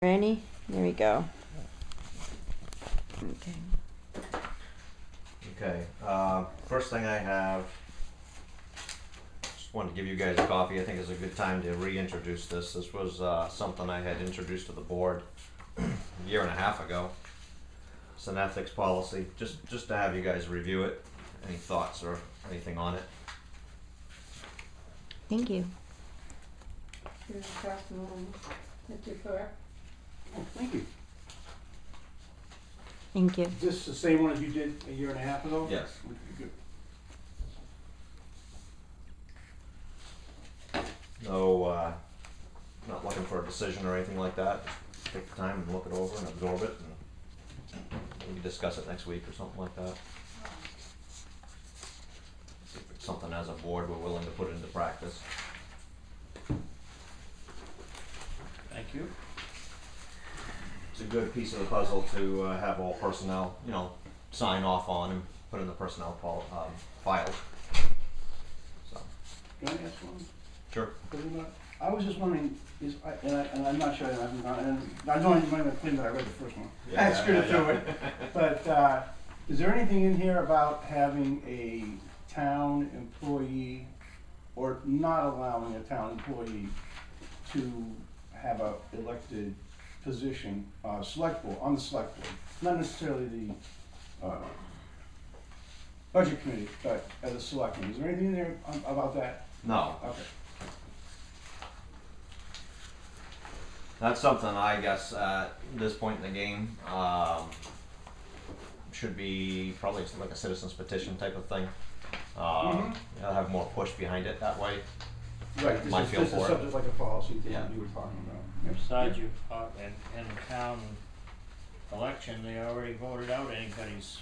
Ready? There we go. Okay. Okay, first thing I have, just wanted to give you guys a copy. I think it's a good time to reintroduce this. This was something I had introduced to the board a year and a half ago. It's an ethics policy, just to have you guys review it. Any thoughts or anything on it? Thank you. Here's a testimony that you for. Oh, thank you. Thank you. Is this the same one as you did a year and a half ago? Yes. Okay, good. No, not looking for a decision or anything like that. Just take the time and look it over and absorb it, and maybe discuss it next week or something like that. See if it's something as a board we're willing to put into practice. Thank you. It's a good piece of the puzzle to have all personnel, sign off on and put in the personnel file. So, Can I ask one? sure. I was just wondering, and I'm not sure, and I don't even claim that I read the first one. I screwed through it. But is there anything in here about having a town employee or not allowing a town employee to have a elected position, select board, on the select board, not necessarily the budget committee, but as a selectman? Is there anything in there about that? No. Okay. That's something I guess at this point in the game should be probably like a citizen's petition type of thing. I'll have more push behind it that way. Right, this Might is, feel this is for it. subject like a policy thing Yeah. you were talking about. Yep. Besides, you, in the town election, they already voted out anybody's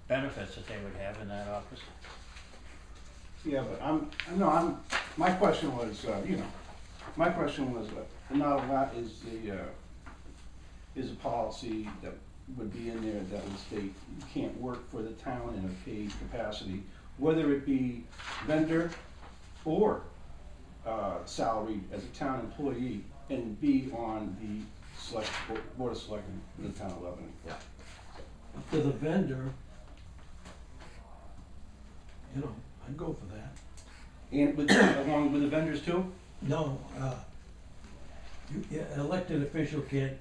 benefits that they would have in that office. Yeah, but my question was, my question was, not a lot is a policy that would be in there that would state you can't work for the town in a paid capacity, whether it be vendor or salaried as a town employee, and be on the board of selectmen in the town of Lebanon. Yeah. To the vendor, I'd go for that. And along with the vendors too? No, an elected official can't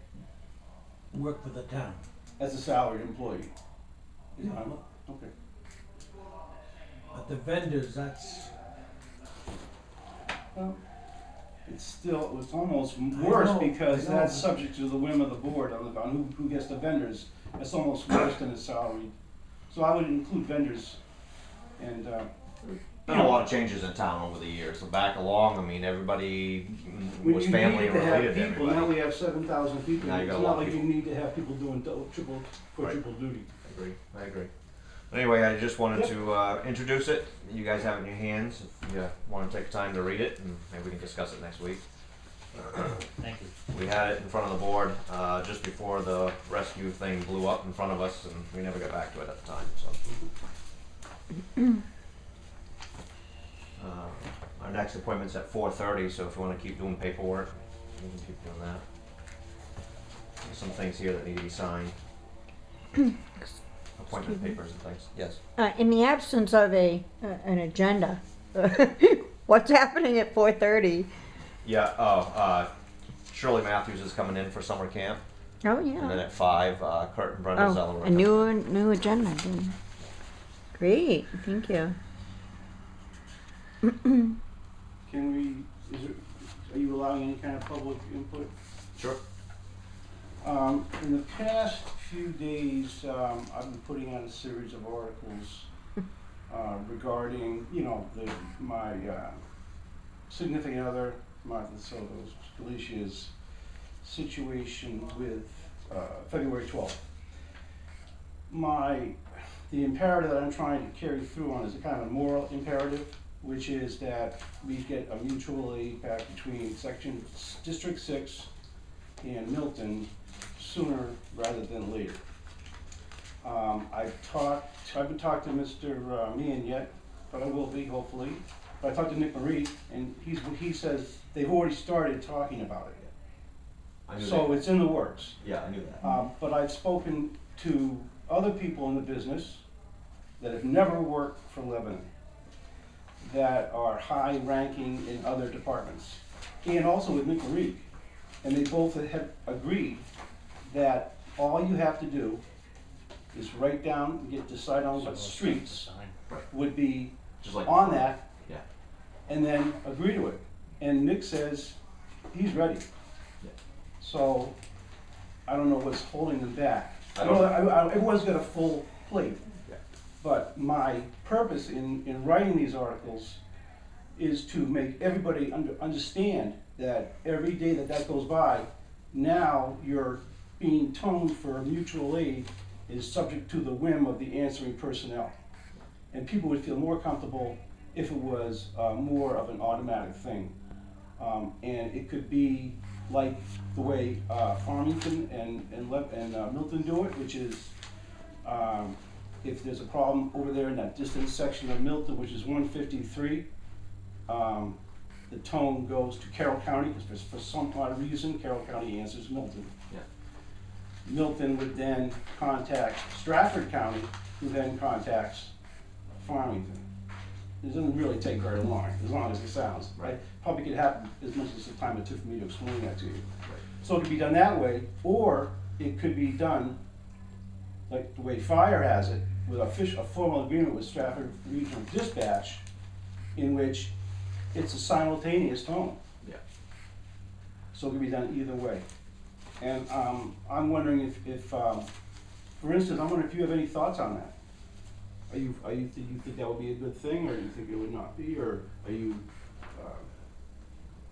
work for the town. As a salaried employee? No. Okay. But the vendors, that's, Well, it's almost worse know, because I know. that's subject to the whim of the board on who gets the vendors. It's almost worse than a salary. So I would include vendors and, Been a lot of changes in town over the years. So back along, I mean, everybody when was you family need to related have to people, now everybody. we have 7,000 people. Now you It's got a not lot of like you people. need to have people doing triple duty. I agree. Anyway, I just wanted Yep. to introduce it. You guys have it in your hands. If you want to take time to read it, and maybe we can discuss it next week. Thank you. We had it in front of the board just before the rescue thing blew up in front of us, and we never got back to it at the time. So, our next appointment's at 4:30. So if you want to keep doing paperwork, we can keep doing that. There's some things here that need to be signed. Appointment papers and things. Yes. In the absence of an agenda, what's happening at 4:30? Yeah. Shirley Matthews is coming in for summer camp, Oh and then yeah. at 5, Kurt and Brenda Zeller. Oh, a new agenda. Great. Thank you. Are you allowing any kind of public input? Sure. In the past few days, I've been putting out a series of articles regarding, my significant other, Martha Soto's, Felicia's situation with February 12th. The imperative that I'm trying to carry through on is a kind of a moral imperative, which is that we get a mutual aid back between District 6 and Milton sooner rather than later. I've been talking to Mr. Meehan yet, but I will be hopefully. But I talked to Nick Marie, and he says they've already started talking about it. I knew So that. it's in the works. Yeah, I knew that. But I've spoken to other people in the business that have never worked for Lebanon, that are high ranking in other departments, and also with Nick Reed. And they both have agreed that all you have to do is write down, decide on what streets would be Just like on that, Yeah. and then agree to it. And Nick says he's ready. Yeah. So I don't know what's holding them back. I don't- Everyone's got a full plate. Yeah. But my purpose in writing these articles is to make everybody understand that every day that goes by, now you're being toned for mutual aid is subject to the whim of the answering personnel. And people would feel more comfortable if it was more of an automatic thing. And it could be like the way Farmington and Milton do it, which is if there's a problem over there in that distant section of Milton, which is 153, the tone goes to Carroll County, because for some odd reason, Carroll County answers Milton. Yeah. Milton would then contact Stratford County, who then contacts Farmington. It doesn't really take very long as it sounds. Right. Probably could happen as much as the time it took for me to explain that to you. Right. So it could be done that way, or it could be done like the way Fire has it, with a formal agreement with Stratford Regional Dispatch, in which it's a simultaneous tone. Yeah. So it can be done either way. And I'm wondering if for instance, I'm wondering if you have any thoughts on that. Do you think that would be a good thing, or do you think it would not be, or are you?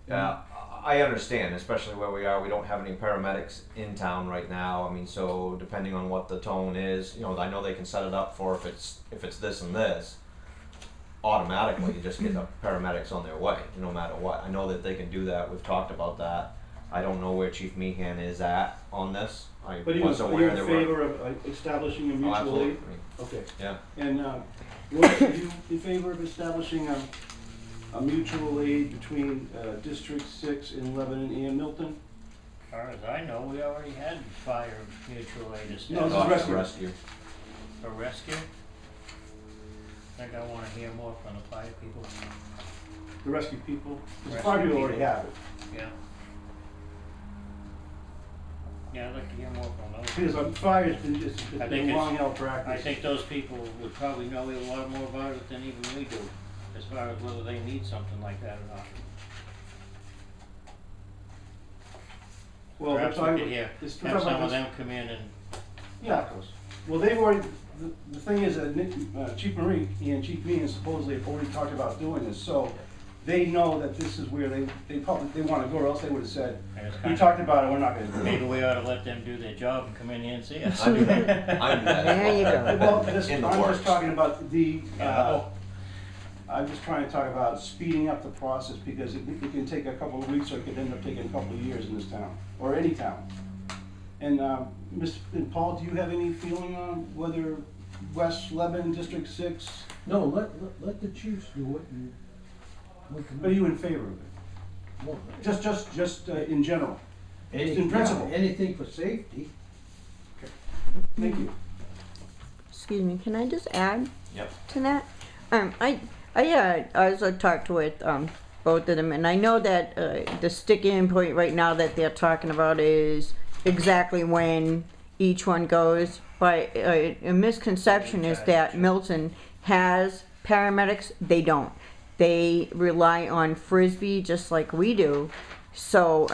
Yeah, I understand, especially where we are. We don't have any paramedics in town right now. I mean, so depending on what the tone is, you know, I know they can set it up for if it's this and this. Automatically, you just get the paramedics on their way, no matter what. I know that they can do that. We've talked about that. I don't know where Chief Meehan is at on this. I But was are you aware in there favor were. of establishing a Oh, mutual absolutely. aid? I mean, Okay. yeah. And Royce, are you in favor of establishing a mutual aid between District 6 in Lebanon and Milton? As far as I know, we already had fire mutual aid No, this is established. rescue. For rescue? I think I wanna hear more from the fire people. The rescue people? The Rescue fire people already people. have it. Yeah. Yeah, I'd like to hear more from those. Because fire's been, it's I been think a it's- long held practice. I think those people would probably know a lot more about it than even we do, as far as whether they need something like that or not. Well, Perhaps that's we why could it's- have we're talking some about of this- them come in and Yeah. talk to us. Well, they've already, the thing is that Chief Marie and Chief Meehan supposedly have already talked about doing this, so they know that this is where they wanna go, or else they would've said, And it's we kind talked about it, we're not gonna do of, it. maybe we ought to let them do their job and come in here and see us. I knew that. I knew that. There you go. Well, this, In the I'm works. just talking about the, Yeah. I'm just trying to talk about speeding up the process, because it can take a couple of weeks, or it could end up taking a couple of years in this town, or any town. And, and Paul, do you have any feeling on whether West Lebanon, District 6, No, let the chiefs do it and we can. are you in favor of it? Well, Just in general? any- in principle? yeah, anything for safety. Thank you. Excuse me, can I just add Yep. to that? I also talked with both of them, and I know that the sticking point right now that they're talking about is exactly when each one goes. But a misconception is that Milton has paramedics. They don't. They rely on Frisbee just like we do. So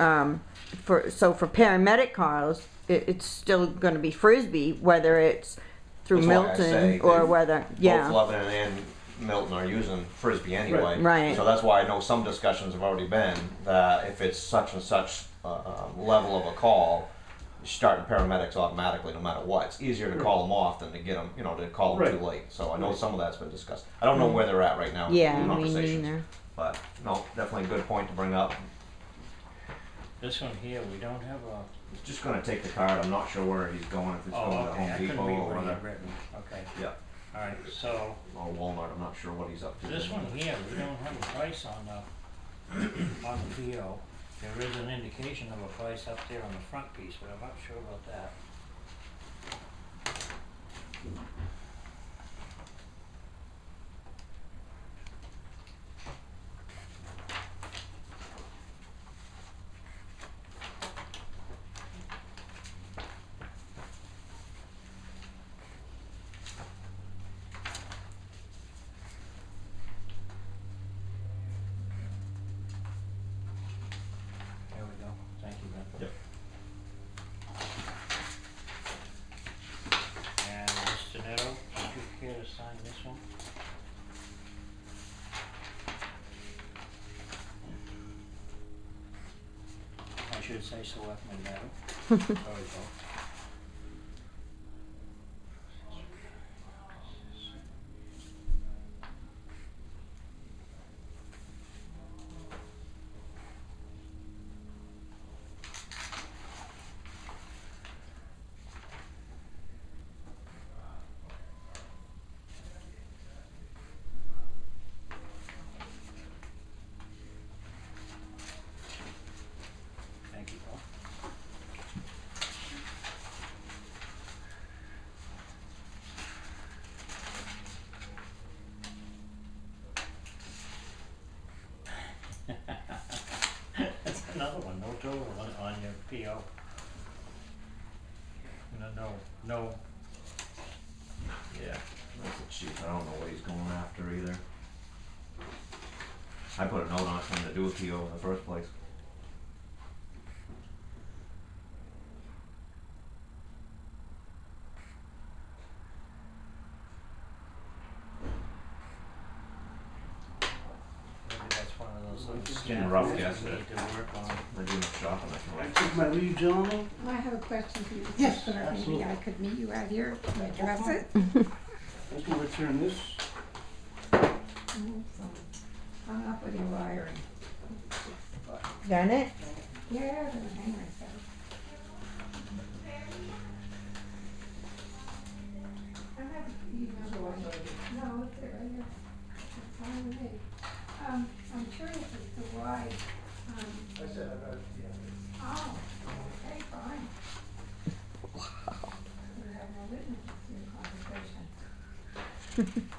for paramedic calls, it's still going to be Frisbee, whether it's through That's why I Milton say or they- whether Both yeah. Lebanon and Milton are using Frisbee anyway. Right. So that's why I know some discussions have already been that if it's such and such level of a call, you're starting paramedics automatically no matter what. It's easier to call them off than to get them, to call them too late. So I know some of that's been discussed. I don't know where they're at right now in Yeah, me conversations. neither. But no, definitely a good point to bring up. This one here, we don't have a, He's just gonna take the card. I'm not sure where he's going, if it's oh, going to okay, I Home couldn't Depot read or what he whether, had written, okay. yeah, Alright, so, or Walmart. I'm not sure what he's up to. this one here, we don't have a price on the PO. There is an indication of a price up there on the front piece, but I'm not sure about that. There we go. Thank you, Ben. Yep. And Mr. Nadeau, would you care to sign this one? I should say Selectman Nadeau. Sorry, folks. Thank you, Paul. That's another one, no total on your PO. No, Yeah, that's a cheap. I don't know what he's going after either. I put a note on it for him to do a PO in the first place. maybe that's one of those little Getting staff rough things we yesterday. need to work on. We're doing shopping, I I can took my leave, gentlemen. I have a question for you. Yes, Maybe absolutely. I could meet you out here and address it. Let's go return this. Hung up with your wiring. Done it? Yeah, I'm gonna hang myself. I have another one. No, it's it right here. It's fine with me. I'm curious as to why, I said I got it. oh, okay, fine. We have no witnesses to your conversation.